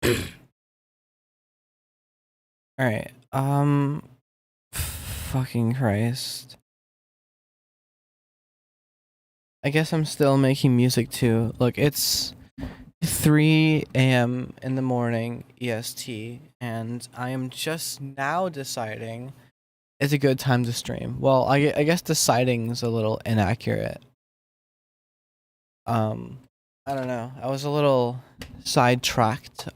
All right. Fucking Christ. I guess I'm still making music too. Look, it's 3 a.m. in the morning EST, and I am just now deciding it's a good time to stream. Well, I guess deciding is a little inaccurate. I don't know. I was a little sidetracked.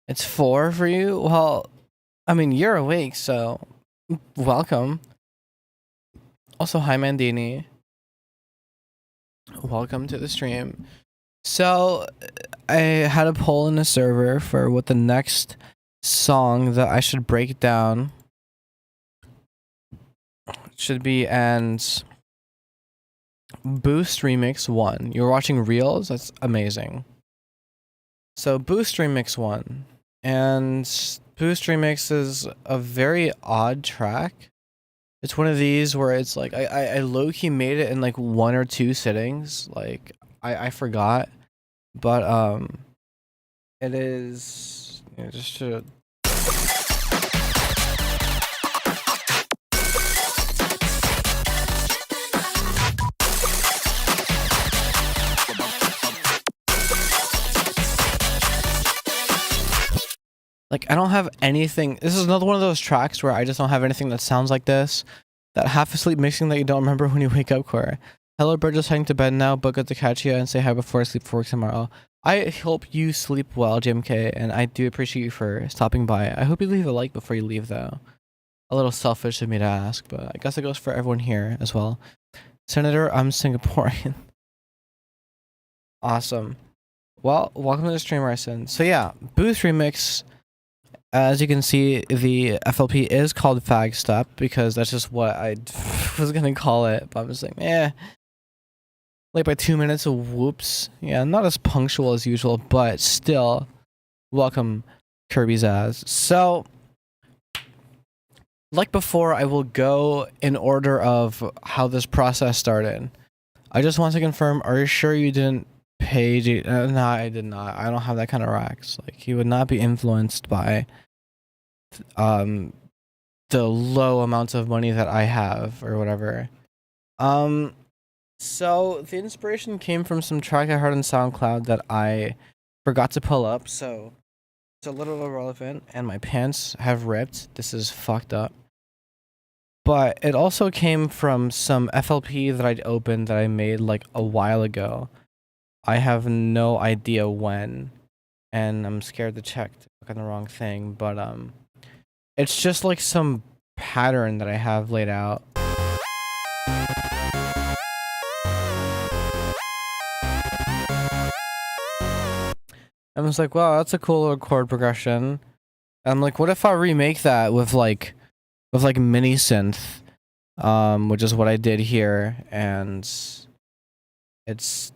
It's 4 for you? Well, I mean, you're awake, so welcome. Also, hi Mandini. Welcome to the stream. So, I had a poll in the server for what the next song that I should break down should be, and Boostremix won. You're watching Reels? That's amazing. So, Boostremix won. And Boostremix is a very odd track. It's one of these where it's like I low-key made it in like 1 or 2 sittings. Like I forgot. But it is, you know, just to like, I don't have anything. This is another one of those tracks where I just don't have anything that sounds like this. That half asleep mixing that you don't remember when you wake up, Core. Hello, bird, just heading to bed now, but good to catch you and say hi before I sleep for work tomorrow. I hope you sleep well, JMK, and I do appreciate you for stopping by. I hope you leave a like before you leave, though. A little selfish of me to ask, but I guess it goes for everyone here as well. Senator, I'm Singaporean. Awesome. Well, welcome to the stream, Ryson. So yeah, Boostremix. As you can see, the FLP is called Fag Step because that's just what I was gonna call it. But I'm just like, late by 2 minutes. Whoops. Yeah, not as punctual as usual, but still, welcome, Kirby's ass. So, like before, I will go in order of how this process started. I just want to confirm. Are you sure you didn't pay? No, I did not. I don't have that kind of racks. Like, he would not be influenced by the low amounts of money that I have or whatever. So the inspiration came from some track I heard on SoundCloud that I forgot to pull up, so it's a little irrelevant, and my pants have ripped. This is fucked up. But it also came from some FLP that I'd opened that I made like a while ago. I have no idea when, and I'm scared to check to look on the wrong thing, but it's just like some pattern that I have laid out. I was like, wow, that's a cool little chord progression. I'm like, what if I remake that with like mini synth, which is what I did here, and it's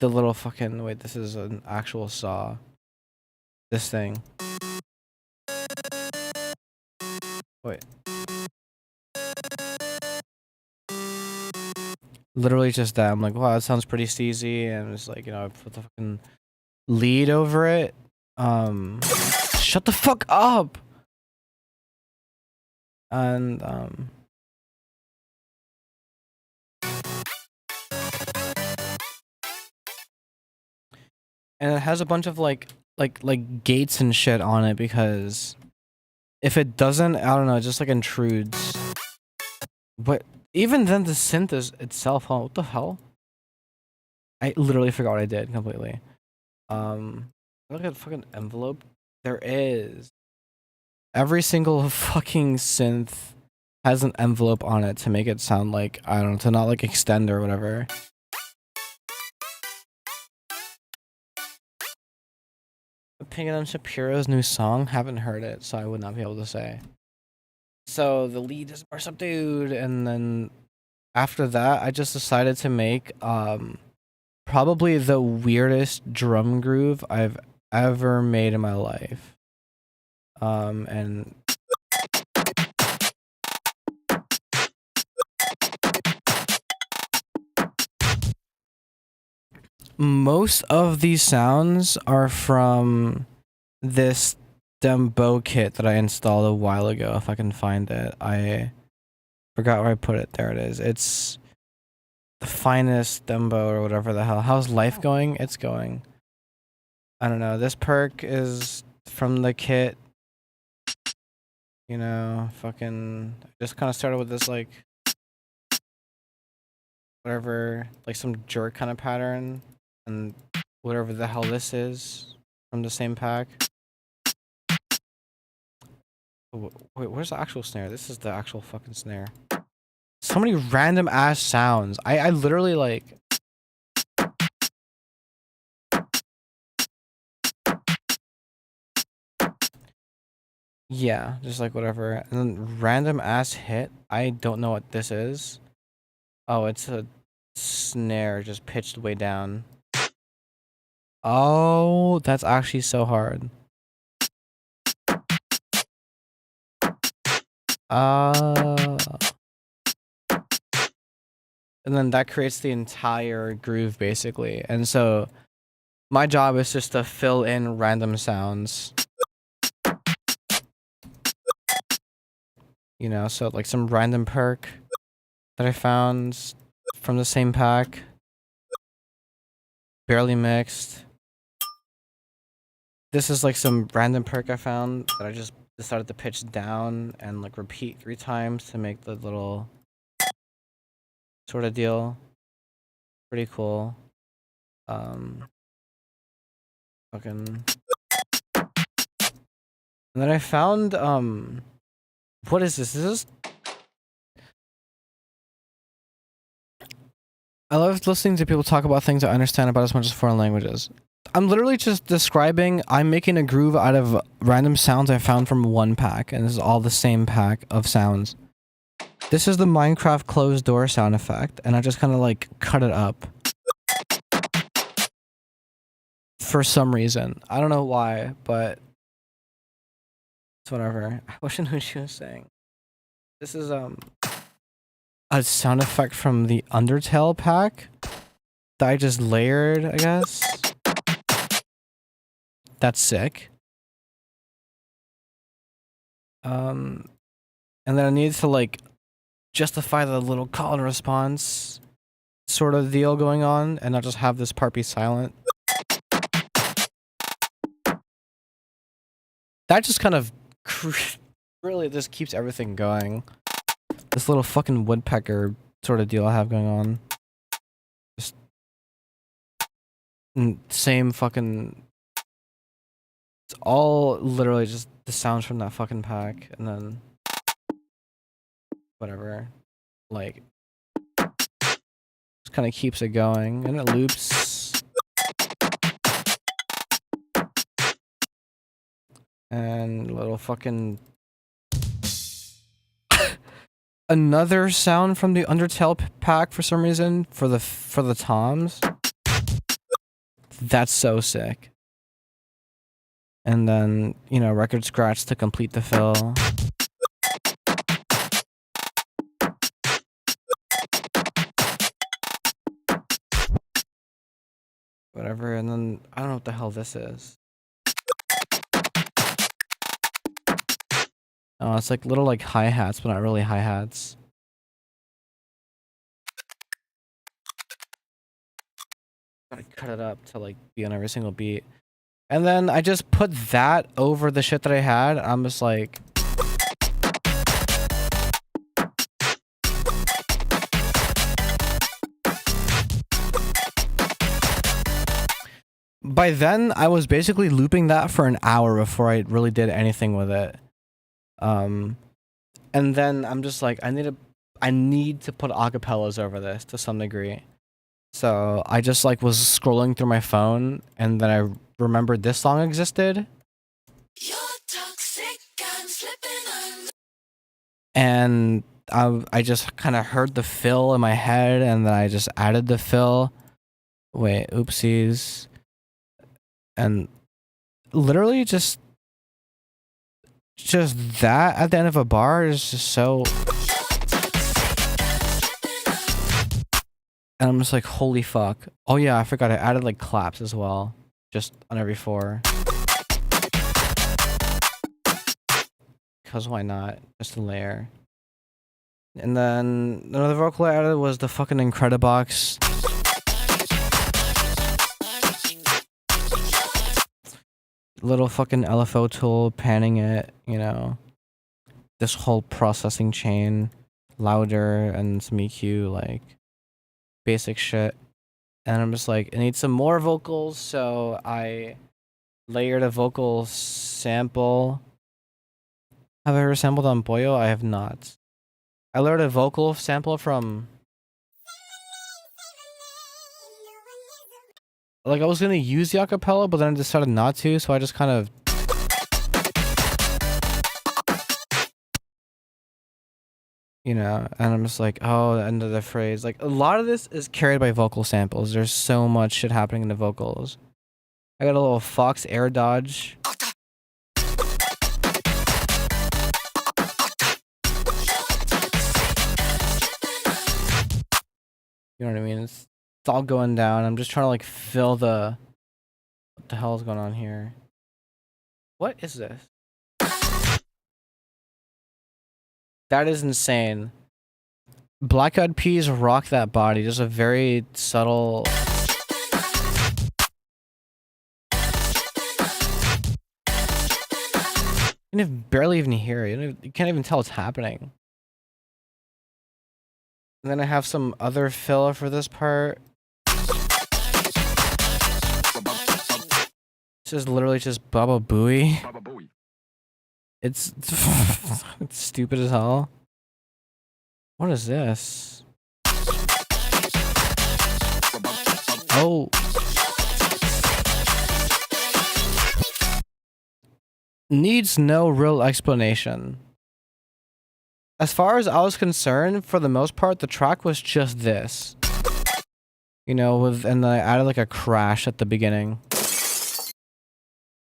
the little fucking, wait, this is an actual saw. This thing. Wait. Literally just that. I'm like, wow, that sounds pretty steezy, and it's like, you know, I put the fucking lead over it. Shut the fuck up. And and it has a bunch of like gates and shit on it, because if it doesn't, I don't know, it just like intrudes. But even then, the synth is itself, huh? What the hell? I literally forgot what I did completely. Look at the fucking envelope. There is. Every single fucking synth has an envelope on it to make it sound like, I don't know, to not like extend or whatever. Opinion on Shapiro's new song? Haven't heard it, so I would not be able to say. So the lead is more subdued, and then after that, I just decided to make probably the weirdest drum groove I've ever made in my life. And most of these sounds are from this Dembo kit that I installed a while ago. If I can find it, I forgot where I put it. There it is. It's the finest Dembo or whatever the hell. How's life going? It's going. I don't know. This perk is from the kit. You know, fucking just kind of started with this like whatever, like some jerk kind of pattern, and whatever the hell this is from the same pack. Wait, where's the actual snare? This is the actual fucking snare. So many random ass sounds. I literally like. Yeah, just like whatever. And then random ass hit. I don't know what this is. Oh, it's a snare just pitched way down. Oh, that's actually so hard. And then that creates the entire groove basically. And so my job is just to fill in random sounds. You know, so like some random perk that I found from the same pack. Barely mixed. This is like some random perk I found that I just decided to pitch down and like repeat 3 times to make the little sort of deal. Pretty cool. Fucking. And then I found what is this? This is. I love listening to people talk about things I understand about as much as foreign languages. I'm literally just describing, I'm making a groove out of random sounds I found from one pack, and this is all the same pack of sounds. This is the Minecraft closed door sound effect, and I just kind of like cut it up. For some reason. I don't know why, but it's whatever. I wish I knew what she was saying. This is a sound effect from the Undertale pack that I just layered, I guess. That's sick. And then I need to like justify the little call and response sort of deal going on, and not just have this part be silent. That just kind of really just keeps everything going. This little fucking woodpecker sort of deal I have going on. Just same fucking. It's all literally just the sounds from that fucking pack, and then whatever, like, just kind of keeps it going, and it loops. And little fucking another sound from the Undertale pack for some reason for the toms. That's so sick. And then, you know, record scratch to complete the fill. Whatever, and then I don't know what the hell this is. Oh, it's like little like hi-hats, but not really hi-hats. Gotta cut it up to like be on every single beat. And then I just put that over the shit that I had. I'm just like, by then I was basically looping that for an hour before I really did anything with it. And then I'm just like, I need to put acapellas over this to some degree. So I just like was scrolling through my phone, and then I remembered this song existed. You're toxic, I'm slipping on. And I just kind of heard the fill in my head, and then I just added the fill. Wait, oopsies. And literally just that at the end of a bar is just so. And I'm just like, holy fuck. Oh yeah, I forgot I added like claps as well. Just on every 4. Because why not? Just a layer. And then another vocal I added was the fucking Incredibox. Little fucking LFO tool, panning it, you know. This whole processing chain, louder and some EQ, like basic shit. And I'm just like, I need some more vocals, so I layered a vocal sample. Have I ever sampled on Boyo? I have not. I learned a vocal sample from... Like, I was gonna use the acapella, but then I decided not to, so I just kind of... You know, and I'm just like, oh, the end of the phrase. Like, a lot of this is carried by vocal samples. There's so much shit happening in the vocals. I got a little Fox air dodge. You know what I mean? It's all going down. I'm just trying to like fill the... What the hell is going on here? What is this? That is insane. Black Eyed Peas rock that body. Just a very subtle... You can barely even hear it. You can't even tell what's happening. And then I have some other fill for this part. This is literally just Baba Booey. It's it's stupid as hell. What is this? Oh. Needs no real explanation. As far as I was concerned, for the most part, the track was just this. You know, and then I added like a crash at the beginning.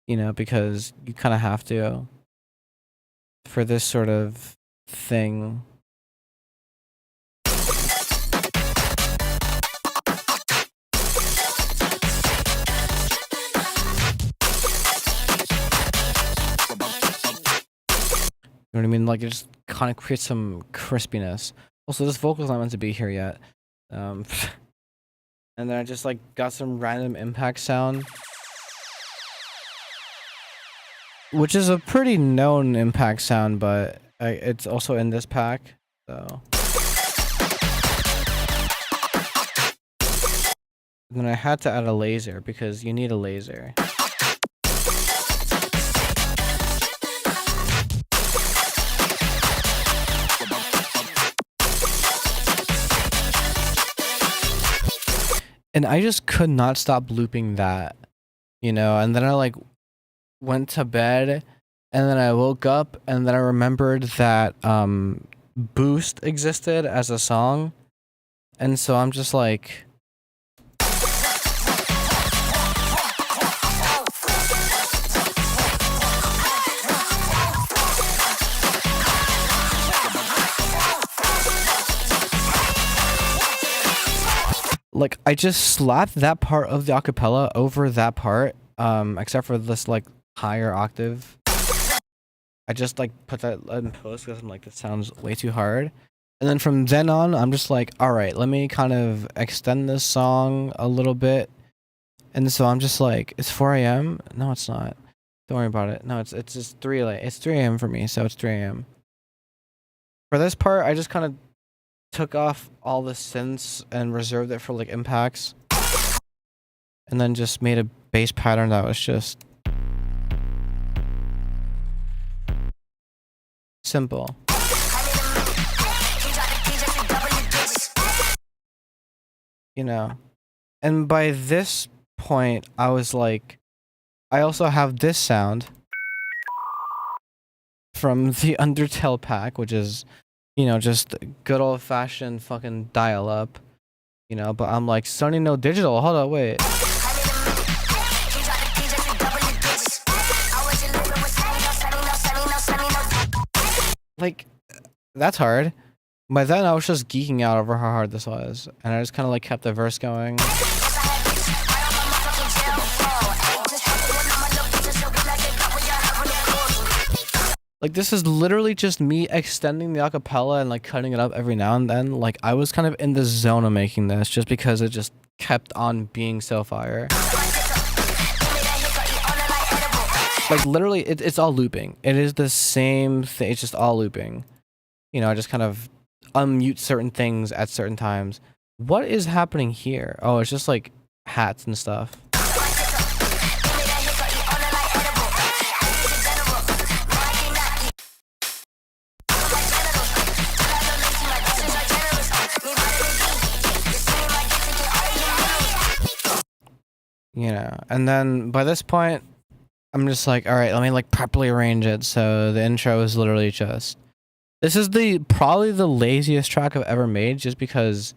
You know, because you kind of have to. For this sort of thing. You know what I mean? Like, it just kind of creates some crispiness. Also, this vocal's not meant to be here yet. And then I just, like, got some random impact sound. Which is a pretty known impact sound, but it's also in this pack, so... And then I had to add a laser, because you need a laser. And I just could not stop looping that, you know, and then I like went to bed and then I woke up and then I remembered that Boost existed as a song. And so I'm just like... Like, I just slapped that part of the acapella over that part, except for this, like, higher octave. I just, like, put that in post because I'm like, this sounds way too hard. And then from then on, I'm just like, alright, let me kind of extend this song a little bit. And so I'm just like, it's 4 a.m.? No, it's not. Don't worry about it. No, it's just 3 a.m. for me, so it's 3 a.m. For this part, I just kind of took off all the synths and reserved it for like impacts, and then just made a bass pattern that was just simple. You know, and by this point I was like, I also have this sound from the Undertale pack, which is, you know, just good old-fashioned fucking dial-up, you know, but I'm like, Sony no digital, hold on, wait. Like, that's hard, By then I was just geeking out over how hard this was, and I just kind of like kept the verse going. Like, this is literally just me extending the acapella and like cutting it up every now and then. Like, I was kind of in the zone of making this just because it just kept on being so fire. Like, literally, it's all looping. It is the same thing. It's just all looping. You know, I just kind of unmute certain things at certain times. What is happening here? Oh, it's just like hats and stuff. You know, and then by this point, I'm just like, all right, let me like properly arrange it. So the intro is literally just, this is probably the laziest track I've ever made, just because,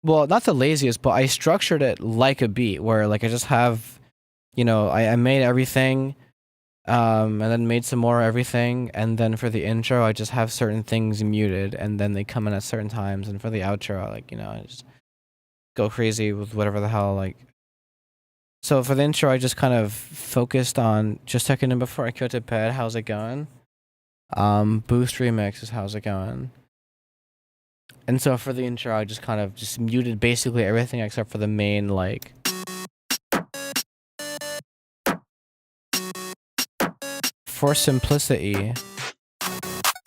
well, not the laziest, but I structured it like a beat where like I just have, you know, I made everything, and then made some more everything, and then for the intro I just have certain things muted, and then they come in at certain times, and for the outro I like, you know, I just go crazy with whatever the hell, like. So for the intro I just kind of focused on just checking in before I go to bed. How's it going? Boostremix is how's it going? And so for the intro I just kind of just muted basically everything except for the main, like, for simplicity,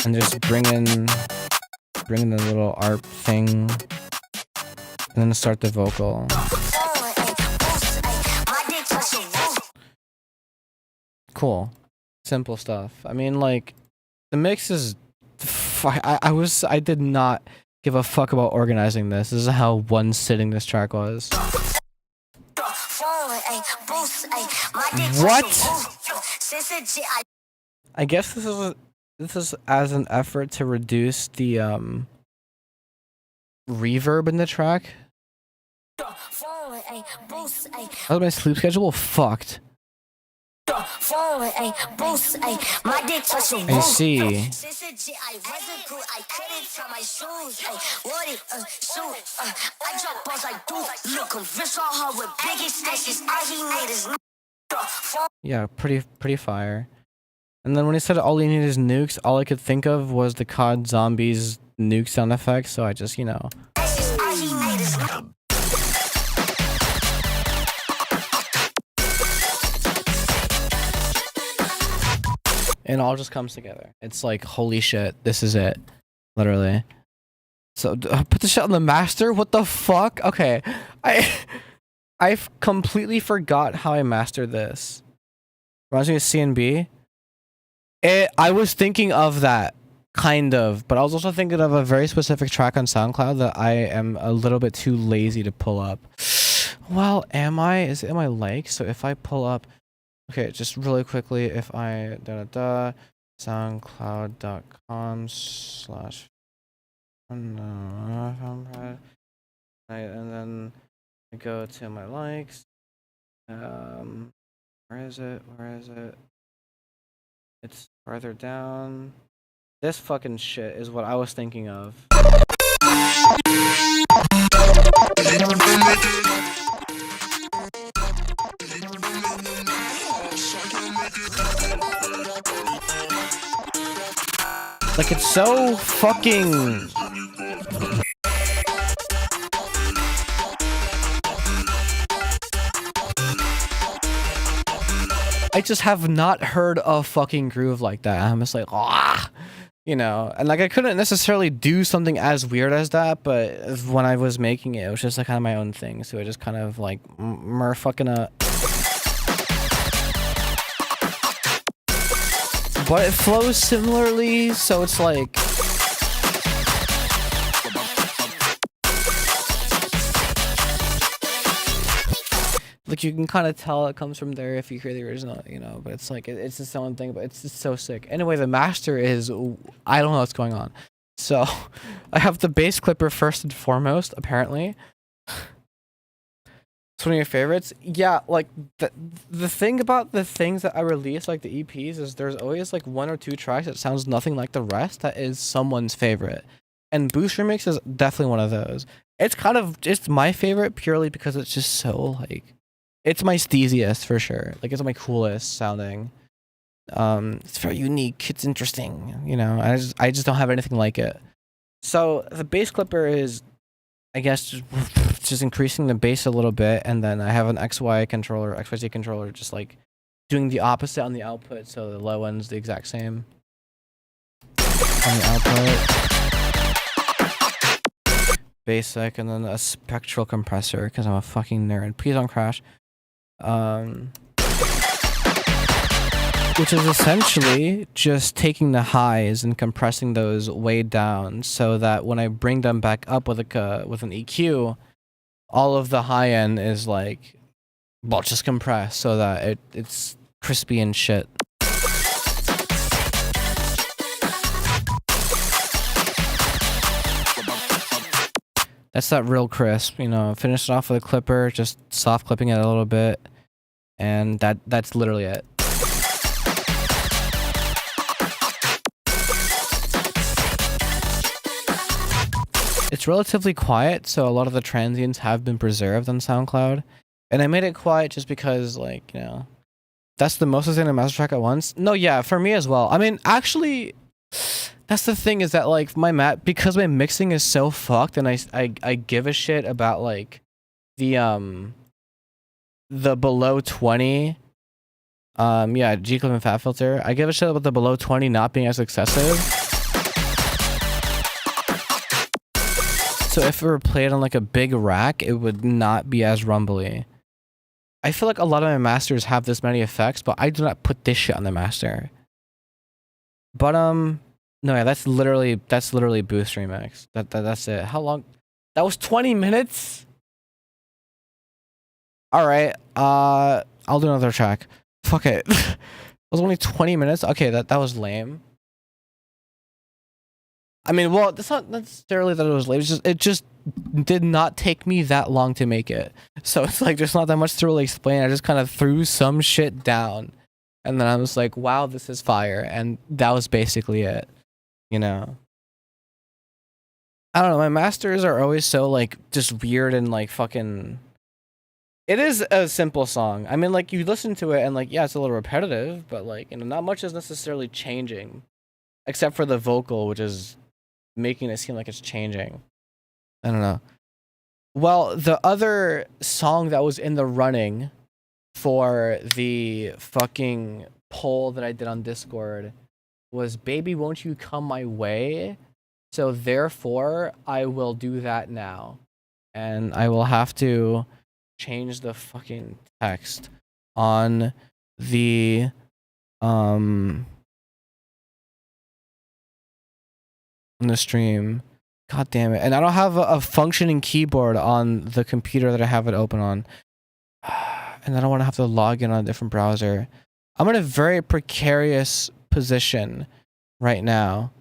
and just bring in the little ARP thing, and then start the vocal. Cool. Simple stuff. I mean, like, the mix is, I did not give a fuck about organizing this. This is how one sitting this track was. What? I guess this is as an effort to reduce the reverb in the track. Oh, my sleep schedule fucked. I see. Yeah, pretty fire. And then when he said all you need is nukes, all I could think of was the COD Zombies nuke sound effect, so I just, you know. And it all just comes together. It's like, holy shit, this is it. Literally. So, put the shit on the master? What the fuck? Okay. I completely forgot how I mastered this. Reminds me of CNB. I was thinking of that, kind of. But I was also thinking of a very specific track on SoundCloud that I am a little bit too lazy to pull up. Well, am I? Is it in my likes? So if I pull up... Okay, just really quickly, if I soundcloud.com/ fembread, and then I go to my likes. Where is it? It's farther down. This fucking shit is what I was thinking of. Like, it's so fucking... I just have not heard a fucking groove like that. I'm just like, ah, you know, and like I couldn't necessarily do something as weird as that, but when I was making it, it was just like kind of my own thing. So it just kind of like fucking but it flows similarly, so it's like... Like, you can kind of tell it comes from there if you hear the original, you know, but it's like, it's its own thing, but it's just so sick. Anyway, the master is, I don't know what's going on. So, I have the bass clipper first and foremost, apparently. It's one of your favorites? Yeah, like, the thing about the things that I release, like the EPs, is there's always like one or two tracks that sounds nothing like the rest that is someone's favorite. And Boostremix is definitely one of those. It's my favorite purely because it's just so like, it's my steeziest for sure. Like it's my coolest sounding. It's very unique. It's interesting. You know, I just don't have anything like it. So the bass clipper is, I guess, just increasing the bass a little bit, and then I have an XY controller, XYZ controller, just like doing the opposite on the output, so the low end's the exact same on the output. Basic, and then a spectral compressor because I'm a fucking nerd. Please don't crash. Which is essentially just taking the highs and compressing those way down so that when I bring them back up with with an EQ, all of the high end is like, well, just compressed so that it's crispy and shit. That's that real crisp, you know. Finish it off with a clipper, just soft clipping it a little bit, and that's literally it. It's relatively quiet, so a lot of the transients have been preserved on SoundCloud. And I made it quiet just because, like, you know, that's the most in a master track at once. No, yeah, for me as well. I mean, actually, that's the thing is that, like, because my mixing is so fucked and I give a shit about, like, the below 20, yeah, G-Clip and Fat Filter. I give a shit about the below 20 not being as excessive. So if it were played on like a big rack, it would not be as rumbly. I feel like a lot of my masters have this many effects, but I do not put this shit on the master. But no, yeah, that's literally Boostremix. That's it. How long? That was 20 minutes. All right. I'll do another track. Fuck it. It was only 20 minutes. Okay, that was lame. I mean, well, it's not necessarily that it was late. It just did not take me that long to make it. So it's like there's not that much to really explain. I just kind of threw some shit down, and then I was like, "Wow, this is fire," and that was basically it. You know. I don't know. My masters are always so like just weird and like fucking. It is a simple song. I mean, like you listen to it and like yeah, it's a little repetitive, but like you know, not much is necessarily changing, except for the vocal, which is making it seem like it's changing. I don't know. Well, the other song that was in the running for the fucking poll that I did on Discord was Baby Won't You Come My Way. So therefore, I will do that now. And I will have to change the fucking text on the stream. God damn it. And I don't have a functioning keyboard on the computer that I have it open on. And I don't want to have to log in on a different browser. I'm in a very precarious position right now.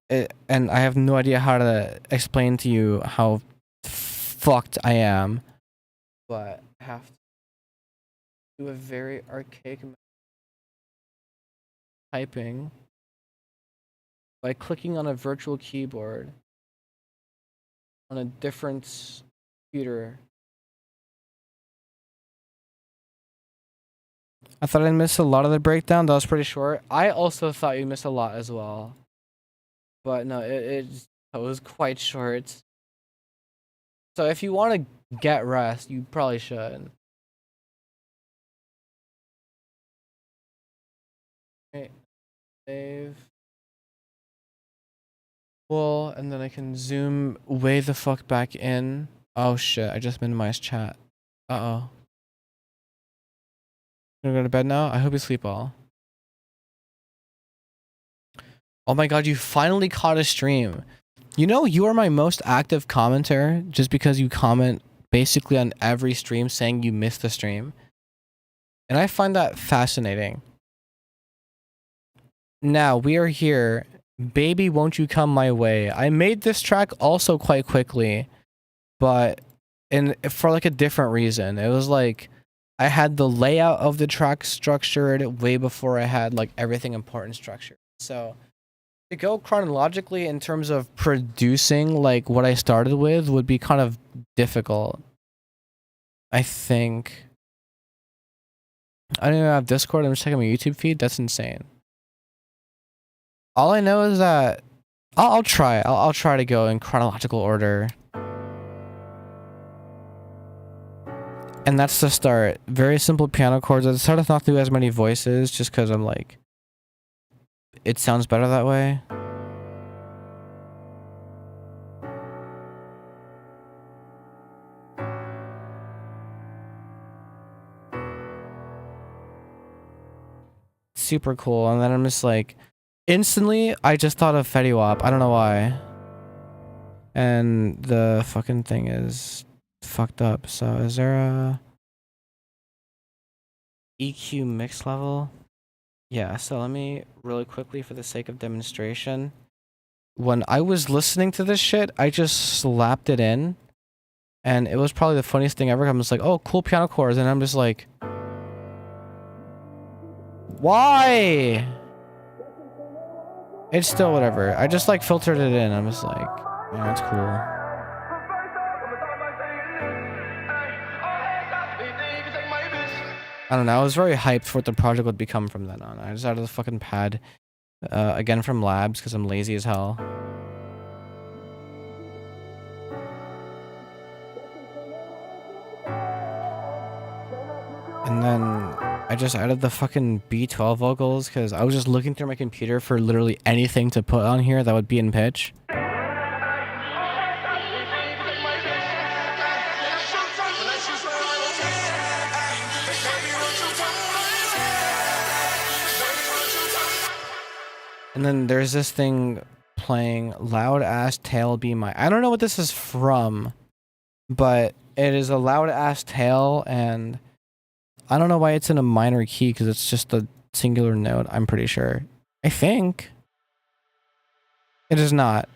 And I have no idea how to explain to you how fucked I am. But I have to do a very archaic typing by clicking on a virtual keyboard on a different computer. I thought I missed a lot of the breakdown. That was pretty short. I also thought you missed a lot as well. But no, it was quite short. So if you want to get rest, you probably should. Okay. Save. Well, and then I can zoom way the fuck back in. Oh shit, I just minimized chat. Uh-oh. Gonna go to bed now? I hope you sleep well. Oh my god, you finally caught a stream. You know, you are my most active commenter just because you comment basically on every stream saying you missed the stream. And I find that fascinating. Now, we are here. Baby, Won't You Come My Way. I made this track also quite quickly, but for like a different reason. It was like I had the layout of the track structured way before I had like everything important structured. So To go chronologically in terms of producing like what I started with would be kind of difficult. I think. I don't even have Discord. I'm just checking my YouTube feed. That's insane. All I know is that I'll try. I'll try to go in chronological order. And that's the start. Very simple piano chords. I decided not to do as many voices just because I'm like, it sounds better that way. Super cool. And then I'm just like, instantly, I just thought of Fetty Wap. I don't know why. And the fucking thing is fucked up. So is there a EQ mix level? Yeah, so let me really quickly, for the sake of demonstration. When I was listening to this shit, I just slapped it in. And it was probably the funniest thing ever. I'm just like, oh, cool piano chords. And I'm just like, why? It's still whatever. I just like filtered it in. I'm just like, yeah, it's cool. I don't know. I was very hyped for what the project would become from then on. I just added the fucking pad again from labs because I'm lazy as hell. And then I just added the fucking B12 vocals because I was just looking through my computer for literally anything to put on here that would be in pitch. And then there's this thing playing loud ass tail be my. I don't know what this is from, but it is a loud ass tail, and I don't know why it's in a minor key because it's just a singular note. I'm pretty sure. I think it is not.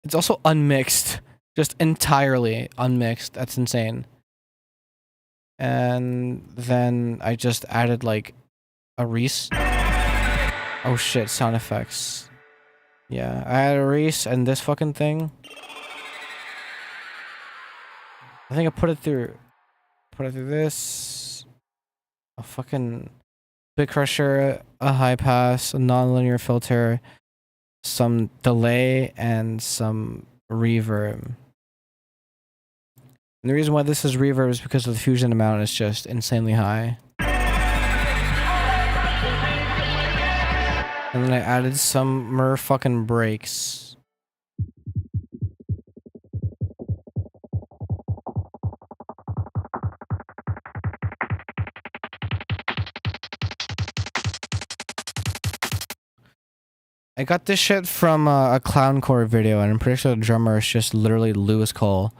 It's also unmixed, just entirely unmixed. That's insane. And then I just added like a Reese. Oh shit, sound effects. Yeah, I had a Reese and this fucking thing. I think I put it through this. A fucking big crusher, a high pass, a nonlinear filter, some delay, and some reverb. And the reason why this is reverb is because of the fusion amount is just insanely high. And then I added some fucking breaks. I got this shit from a clowncore video, and I'm pretty sure the drummer is just literally Lewis Cole.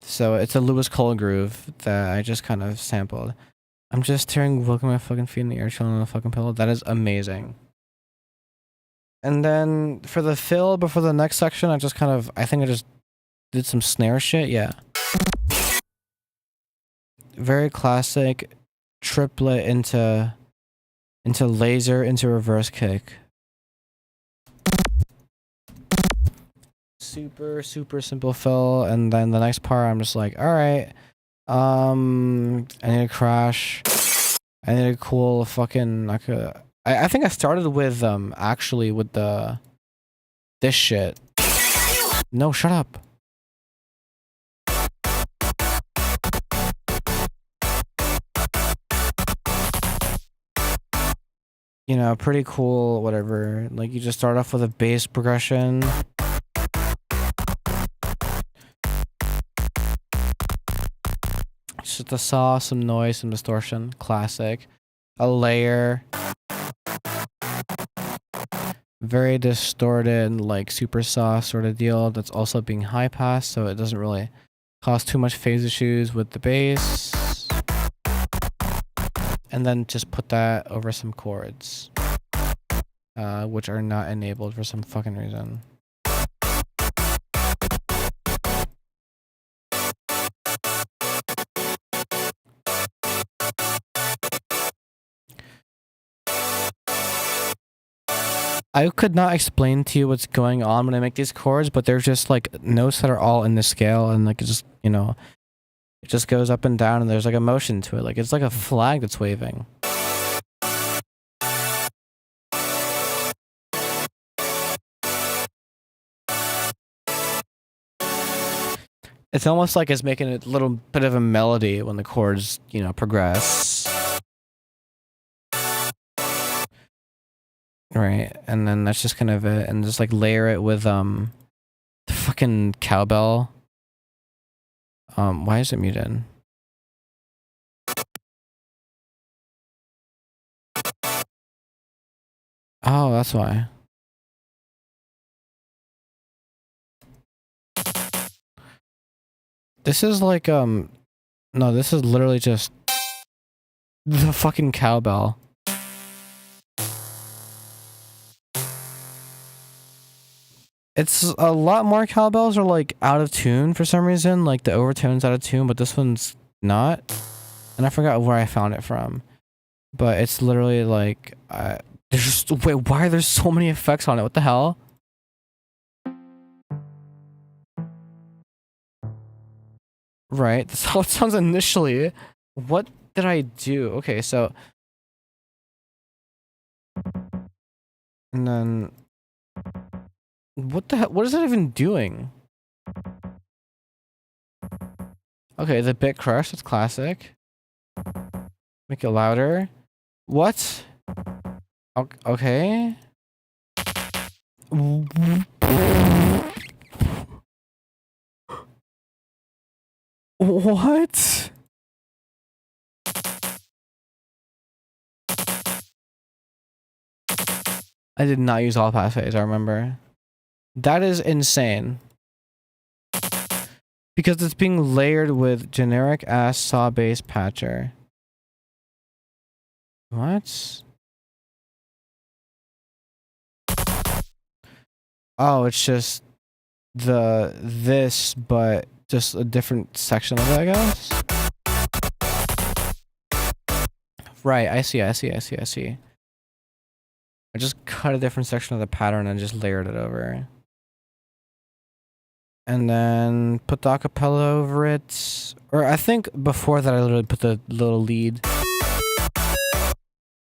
So it's a Lewis Cole groove that I just kind of sampled. I'm just tearing welcome my fucking feet in the air, chilling on a fucking pillow. That is amazing. And then for the fill, before the next section, I think I just did some snare shit. Yeah. Very classic triplet into laser into reverse kick. Super simple fill, and then the next part I'm just like, all right, I need a crash. I need a cool fucking I think I started with actually with this shit. No, shut up. You know, pretty cool, whatever. Like, you just start off with a bass progression. Just a saw, some noise, some distortion. Classic. A layer. Very distorted, like super saw sort of deal. That's also being high pass, so it doesn't really cause too much phase issues with the bass. And then just put that over some chords, which are not enabled for some fucking reason. I could not explain to you what's going on when I make these chords, but there's just like notes that are all in the scale, and like it just, you know, it just goes up and down, and there's like a motion to it. Like it's like a flag that's waving. It's almost like it's making a little bit of a melody when the chords, you know, progress. Right, and then that's just kind of it, and just like layer it with the fucking cowbell. Why is it muted? Oh, that's why. This is like no, this is literally just the fucking cowbell. It's a lot more cowbells are like out of tune for some reason, like the overtone's out of tune, but this one's not. And I forgot where I found it from. But it's literally like there's just, wait, why are there so many effects on it? What the hell? Right, that's how it sounds initially. What did I do? Okay, so and then what the hell? What is it even doing? Okay, the bit crush, that's classic. Make it louder. What? Okay. What? I did not use all pass phase, I remember. That is insane. Because it's being layered with generic ass saw bass patcher. What? Oh, it's just this, but just a different section of it, I guess. Right, I see. I just cut a different section of the pattern and just layered it over. And then put the acapella over it. Or I think before that I literally put the little lead.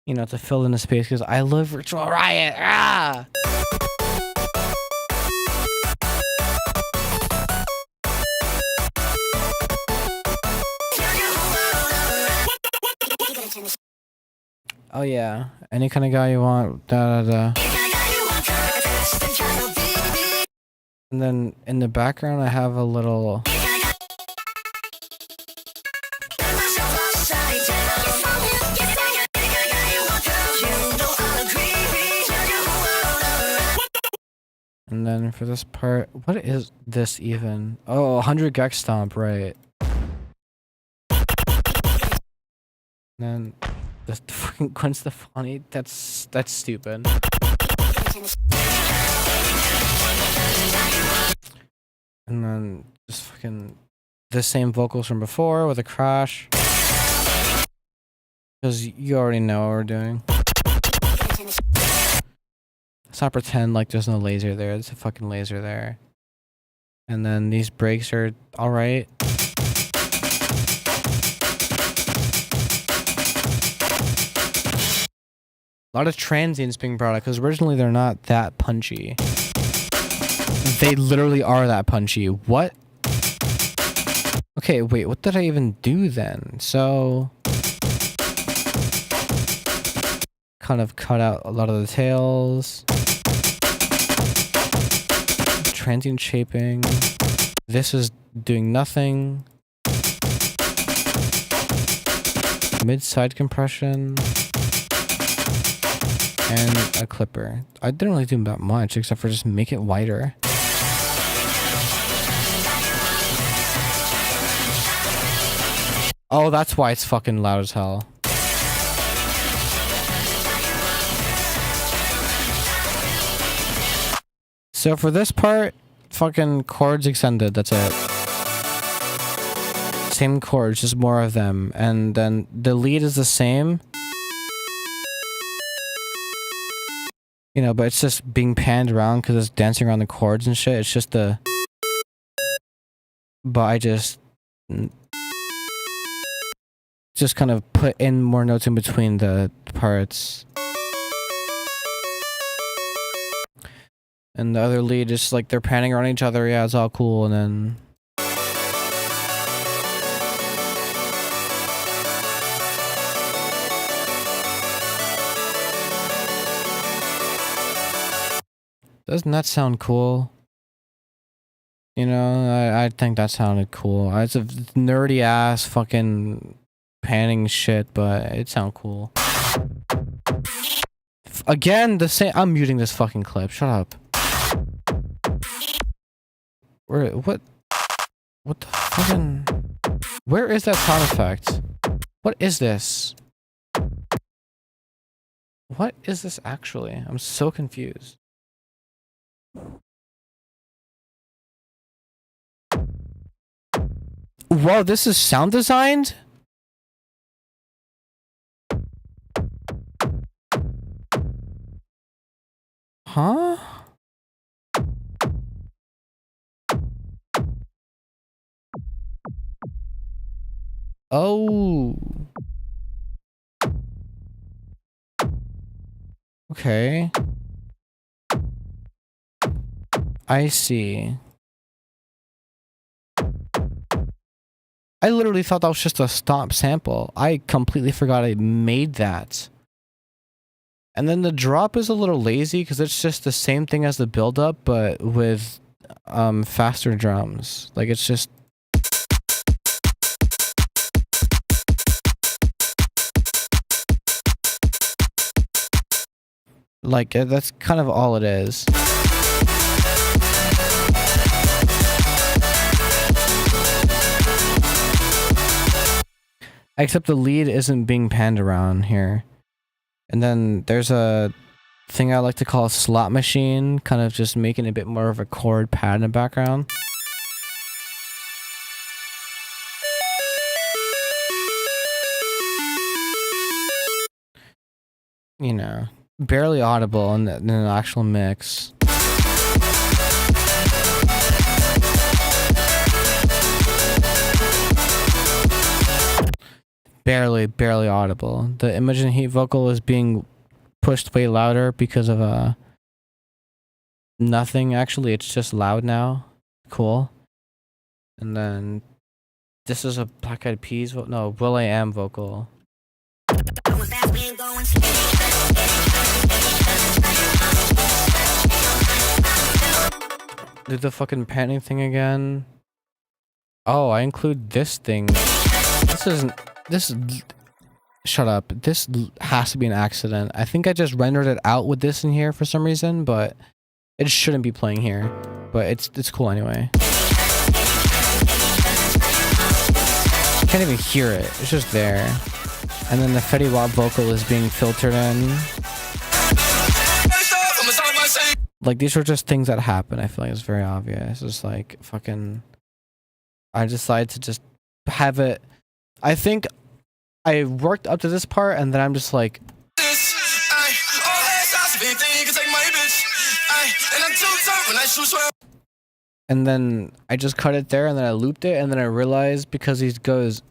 You know, to fill in the space, because I love Virtual Riot! Ah! Oh yeah, any kind of guy you want, da da da. And then in the background I have a little... And then for this part, what is this even? Oh, 100 Gex Stomp, right. And then the fucking Gwen Stefani, that's stupid. And then just fucking the same vocals from before with a crash. Because you already know what we're doing. Let's not pretend like there's no laser there. There's a fucking laser there. And then these breaks are alright. A lot of transients being brought up because originally they're not that punchy. They literally are that punchy. What? Okay, wait, what did I even do then? So... kind of cut out a lot of the tails. Transient shaping. This is doing nothing. Mid-side compression. And a clipper. I didn't really do that much except for just make it wider. Oh, that's why it's fucking loud as hell. So for this part, fucking chords extended, that's it. Same chords, just more of them. And then the lead is the same. You know, but it's just being panned around because it's dancing around the chords and shit. It's just the... But I just kind of put in more notes in between the parts. And the other lead is like they're panning around each other. Yeah, it's all cool. And then... Doesn't that sound cool? You know, I think that sounded cool. It's a nerdy ass fucking panning shit, but it sounded cool. Again, the same. I'm muting this fucking clip. Shut up. What the fucking... Where is that sound effect? What is this? What is this actually? I'm so confused. Whoa, this is sound designed? Huh? Oh. Okay. I see. I literally thought that was just a stomp sample. I completely forgot I made that. And then the drop is a little lazy because it's just the same thing as the build up, but with faster drums. Like it's just... Like that's kind of all it is. Except the lead isn't being panned around here. And then there's a thing I like to call a slot machine, kind of just making a bit more of a chord pad in the background. You know, barely audible in the actual mix. Barely audible. The Imogen Heat vocal is being pushed way louder because of nothing. Actually, it's just loud now. Cool. And then this is a Black Eyed Peas no, will.i.am vocal. Do the fucking panting thing again. Oh, I include this thing. Shut up. This has to be an accident. I think I just rendered it out with this in here for some reason, but it shouldn't be playing here. But it's cool anyway. Can't even hear it. It's just there. And then the Fetty Wap vocal is being filtered in. Like, these are just things that happen. I feel like it's very obvious. It's like fucking... I decided to just have it... I think I worked up to this part and then I'm just like... And then I just cut it there and then I looped it and then I realized because he goes...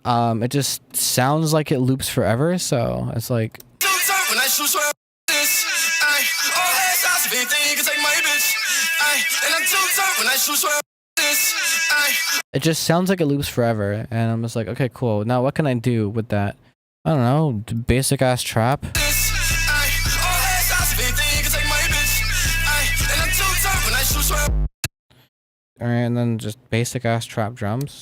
it just sounds like it loops forever, so it's like... It just sounds like it loops forever, and I'm just like, okay, cool. Now what can I do with that? I don't know, basic ass trap. Alright, and then just basic ass trap drums.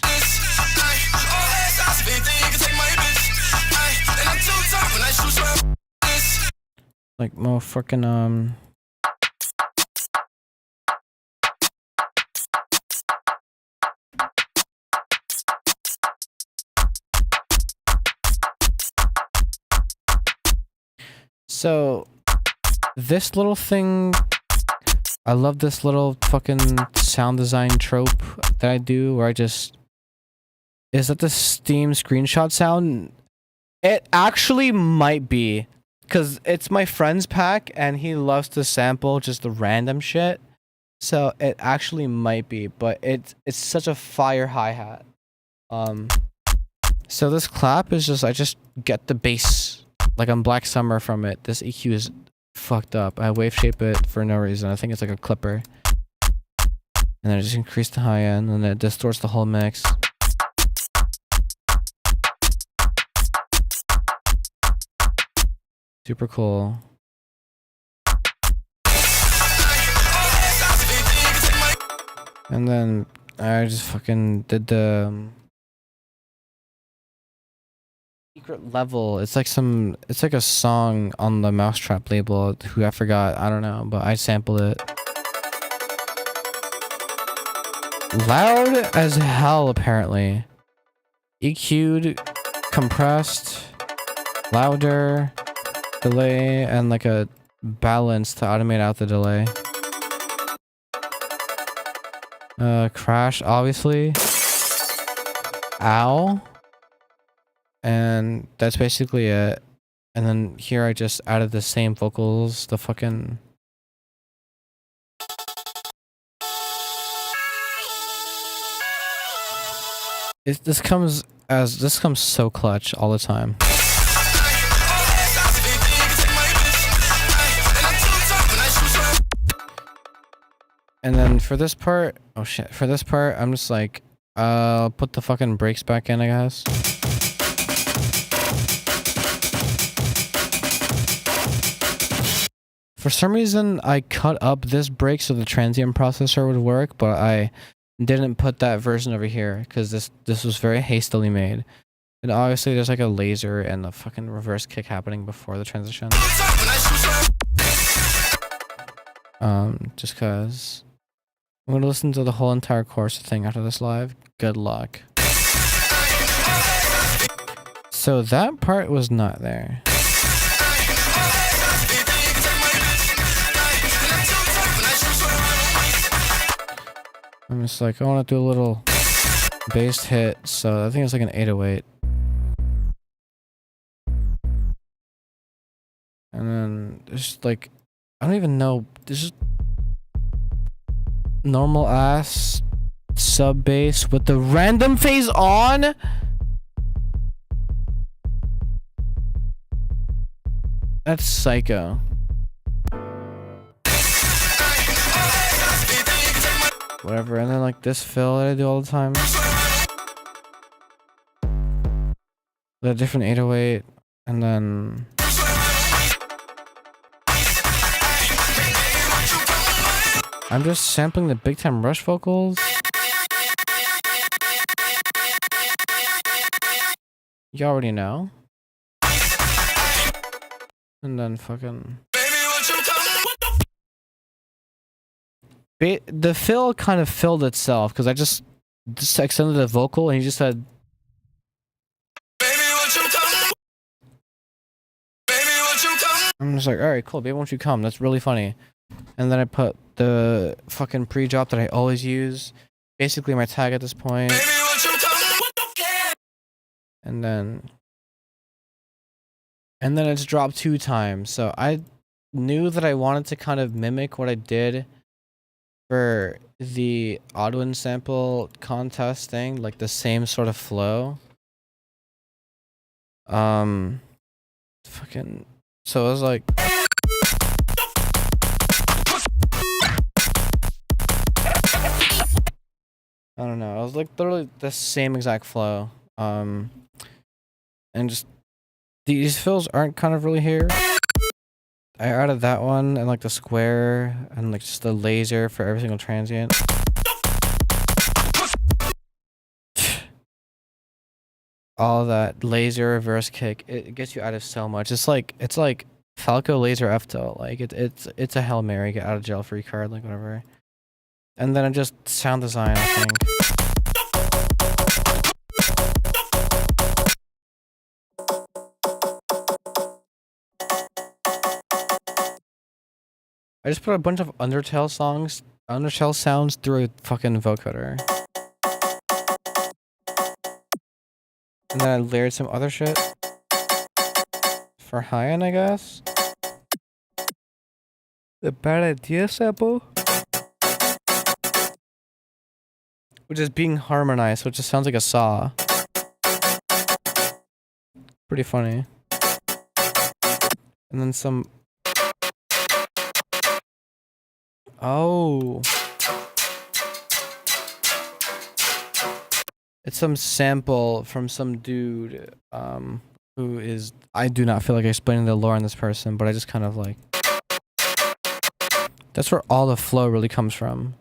Like more freaking So this little thing, I love this little fucking sound design trope that I do where I just... Is that the Steam screenshot sound? It actually might be. Cause it's my friend's pack and he loves to sample just the random shit. So it actually might be, but it's such a fire hi-hat. So this clap is just I just get the bass like on Black Summer from it. This EQ is fucked up. I wave shape it for no reason. I think it's like a clipper. And then I just increase the high end and it distorts the whole mix. Super cool. And then I just fucking did the secret level. It's like a song on the Mousetrap label who I forgot. I don't know, but I sampled it. Loud as hell, apparently. EQ'd, compressed, louder, delay, and like a balance to automate out the delay. Crash, obviously. Ow. And that's basically it. And then here I just added the same vocals, the fucking... This comes so clutch all the time. And then for this part, oh shit, for this part, I'm just like, I'll put the fucking brakes back in, I guess. For some reason, I cut up this brake so the transient processor would work, but I didn't put that version over here because this was very hastily made. And obviously there's like a laser and a fucking reverse kick happening before the transition. Just cause I'm gonna listen to the whole entire CORSA thing after this live. Good luck. So that part was not there. I'm just like, I want to do a little bass hit, so I think it's like an 808. And then there's like, I don't even know, there's just normal ass sub bass with the random phase on. That's psycho. Whatever, and then like this fill that I do all the time. The different 808, and then I'm just sampling the Big Time Rush vocals. You already know. And then fucking... The fill kind of filled itself because I just extended the vocal and he just said, I'm just like, alright, cool, baby, won't you come? That's really funny. And then I put the fucking pre-drop that I always use, basically my tag at this point. And then it's dropped 2 times. So I knew that I wanted to kind of mimic what I did for the Oddwin sample contest thing, like the same sort of flow. Fucking, so I was like, I don't know, I was like literally the same exact flow. And just these fills aren't kind of really here. I added that one and like the square and like just the laser for every single transient. All that laser reverse kick, it gets you out of so much. It's like Falco laser F-Tilt. Like it's a Hail Mary, get out of jail free card, like whatever. And then I just sound design, I think. I just put a bunch of Undertale sounds through a fucking vocoder. And then I layered some other shit For high-end, I guess. The bad idea sample, which is being harmonized, so it just sounds like a saw. Pretty funny. And then some. Oh. It's some sample from some dude, who is. I do not feel like explaining the lore on this person, but I just kind of like. That's where all the flow really comes from.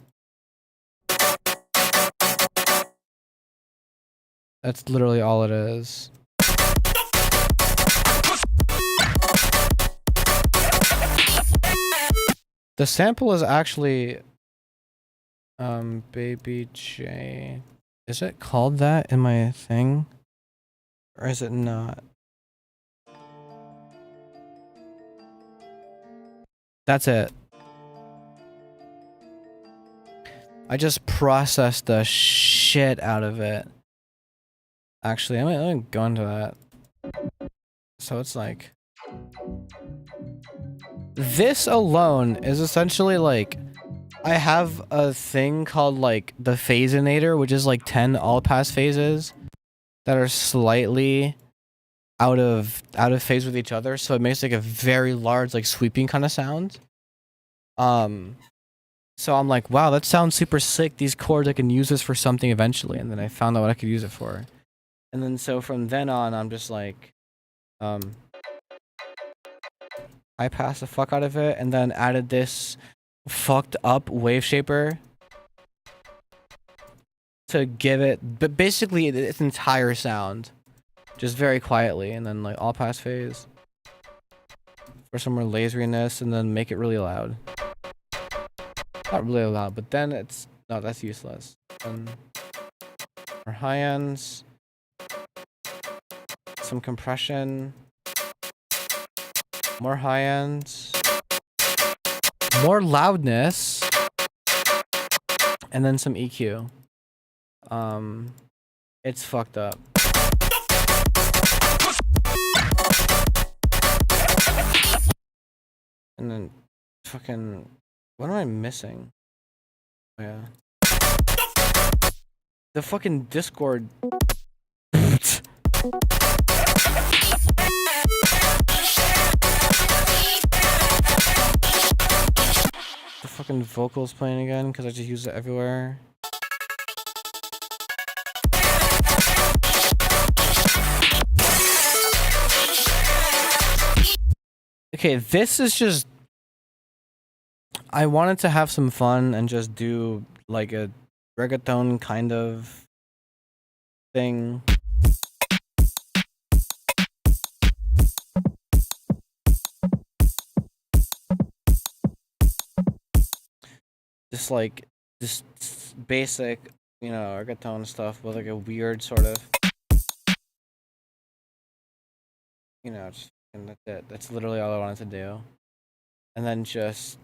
That's literally all it is. The sample is actually Baby J. Is it called that in my thing? Or is it not? That's it. I just processed the shit out of it. Actually, I'm gonna go into that. So it's like... This alone is essentially like... I have a thing called like the phasinator, which is like 10 all-pass phases that are slightly out of phase with each other, so it makes like a very large like sweeping kind of sound. So I'm like, wow, that sounds super sick. These chords, I can use this for something eventually, and then I found out what I could use it for. And then so from then on, I'm just like, I passed the fuck out of it, and then added this fucked up wave shaper to give it, but basically its entire sound, just very quietly, and then like all pass phase for some more laseriness, and then make it really loud. Not really loud, but then it's no, that's useless. And for high ends, some compression, more high ends, more loudness, and then some EQ. It's fucked up. And then fucking, what am I missing? Oh, yeah. The fucking Discord. The fucking vocals playing again because I just use it everywhere. Okay, this is just... I wanted to have some fun and just do like a reggaeton kind of thing. Just like this basic, you know, reggaeton stuff with like a weird sort of, you know, just, and that's it. That's literally all I wanted to do. And then just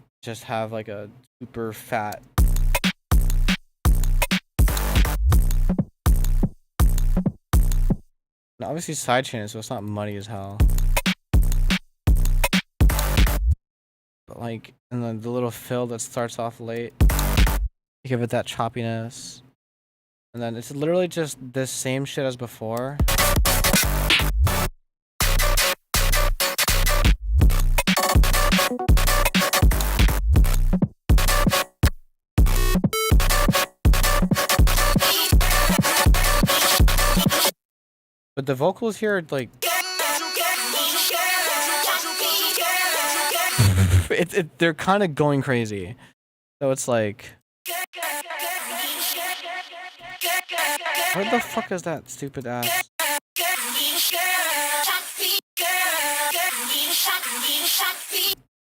have like a super fat and obviously sidechain, so it's not muddy as hell. But like, and then the little fill that starts off late, give it that choppiness. And then it's literally just the same shit as before. But the vocals here are like... they're kind of going crazy. So it's like... Where the fuck is that stupid ass?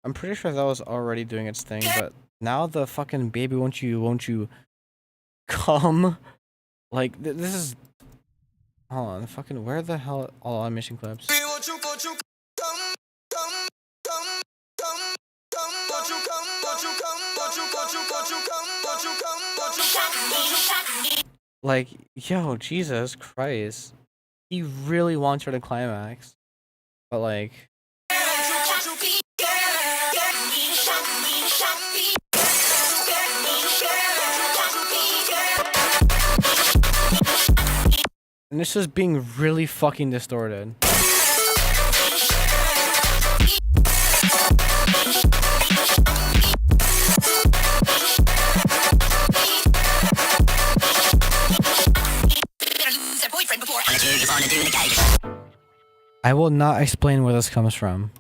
I'm pretty sure that was already doing its thing, but now the fucking baby won't you come? Like, this is... Hold on, fucking, where the hell all animation clips? Like, yo, Jesus Christ. He really wants her to climax. But like... And it's just being really fucking distorted. I will not explain where this comes from.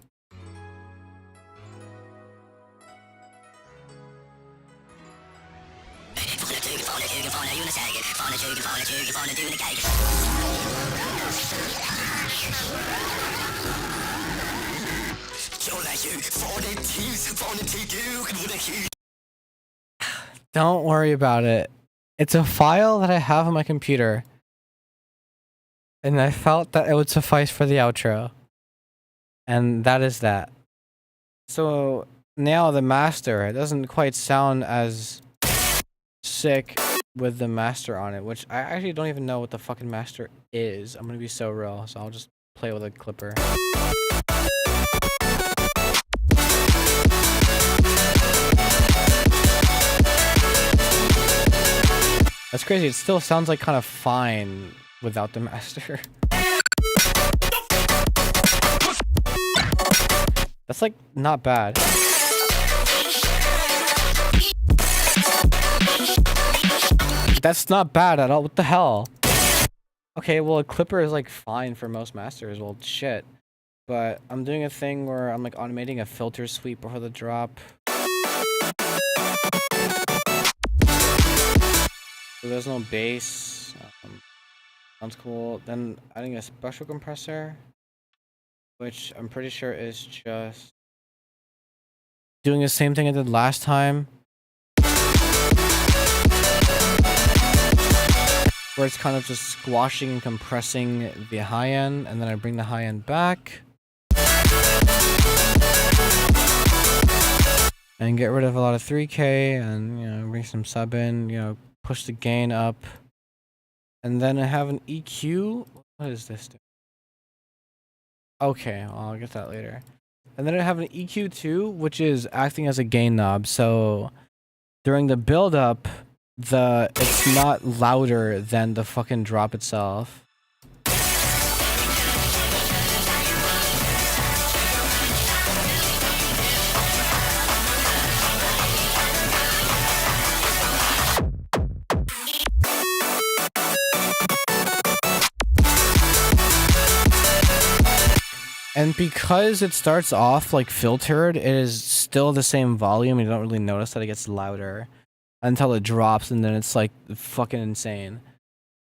Don't worry about it. It's a file that I have on my computer. And I felt that it would suffice for the outro. And that is that. So now the master, it doesn't quite sound as sick with the master on it, which I actually don't even know what the fucking master is. I'm gonna be so real, so I'll just play with a clipper. That's crazy. It still sounds like kind of fine without the master. That's like not bad. That's not bad at all. What the hell? Okay, well, a clipper is like fine for most masters. Well, shit. But I'm doing a thing where I'm like automating a filter sweep before the drop. So there's no bass. Sounds cool. Then adding a special compressor, which I'm pretty sure is just doing the same thing I did last time, where it's kind of just squashing and compressing the high end, and then I bring the high end back and get rid of a lot of 3K, and, you know, bring some sub in, you know, push the gain up. And then I have an EQ. What is this? Okay, well, I'll get that later. And then I have an EQ2, which is acting as a gain knob. So during the build up, it's not louder than the fucking drop itself. And because it starts off like filtered, it is still the same volume. You don't really notice that it gets louder until it drops, and then it's like fucking insane.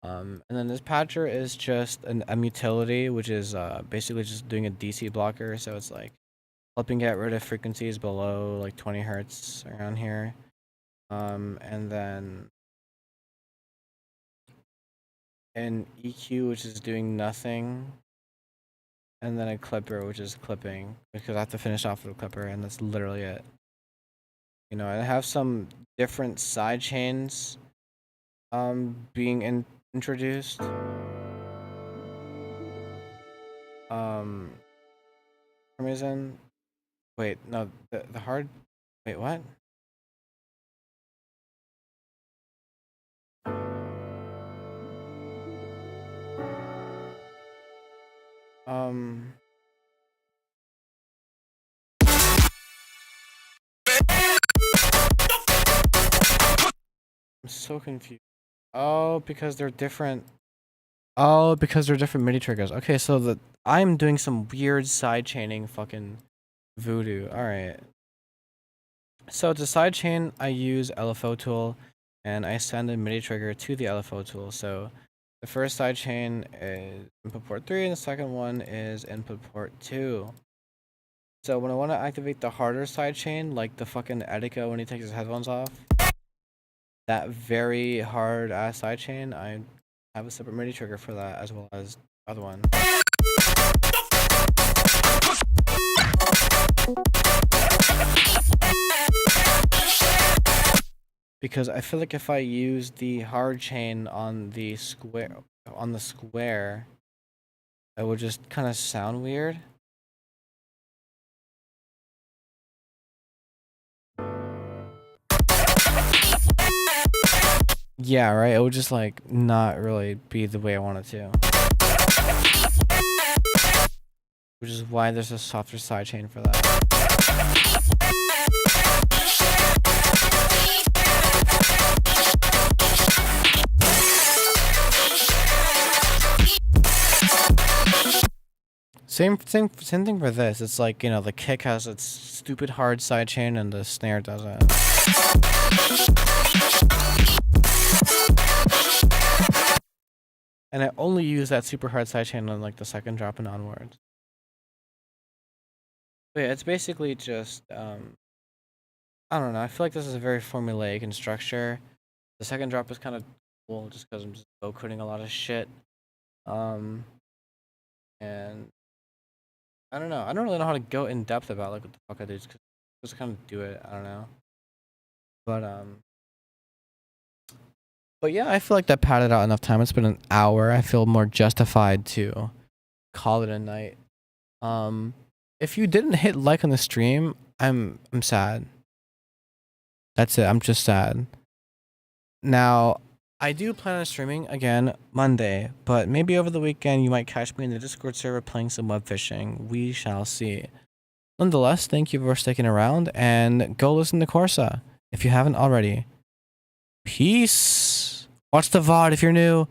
And then this patcher is just a utility, which is basically just doing a DC blocker. So it's like helping get rid of frequencies below like 20 hertz around here. And then an EQ, which is doing nothing. And then a clipper, which is clipping, because I have to finish off with a clipper, and that's literally it. You know, I have some different side chains being introduced. For some reason, wait, no, the hard, wait, what? I'm so confused. Oh, because they're different. Oh, because they're different MIDI triggers. Okay, so I'm doing some weird side chaining fucking voodoo. All right. So to sidechain, I use LFO tool, and I send a MIDI trigger to the LFO tool. So the first sidechain is input port 3, and the second one is input port 2. So when I want to activate the harder sidechain, like the fucking Etika when he takes his headphones off, that very hard ass sidechain, I have a separate MIDI trigger for that, as well as the other one. Because I feel like if I use the hard chain on the square, it would just kind of sound weird. Yeah, right? It would just like not really be the way I want it to. Which is why there's a softer sidechain for that. Same thing for this. It's like, you know, the kick has its stupid hard sidechain and the snare doesn't. And I only use that super hard sidechain on like the second drop and onwards. But yeah, it's basically just I don't know. I feel like this is a very formulaic in structure. The second drop is kind of cool just because I'm just go coding a lot of shit. Um, and I don't know. I don't really know how to go in depth about like what the fuck I do. Just kind of do it. I don't know. But but yeah, I feel like that padded out enough time. It's been an hour. I feel more justified to call it a night. If you didn't hit like on the stream, I'm sad. That's it. I'm just sad. Now, I do plan on streaming again Monday, but maybe over the weekend you might catch me in the Discord server playing some web fishing. We shall see. Nonetheless, thank you for sticking around and go listen to CORSA if you haven't already. Peace. Watch the VOD if you're new.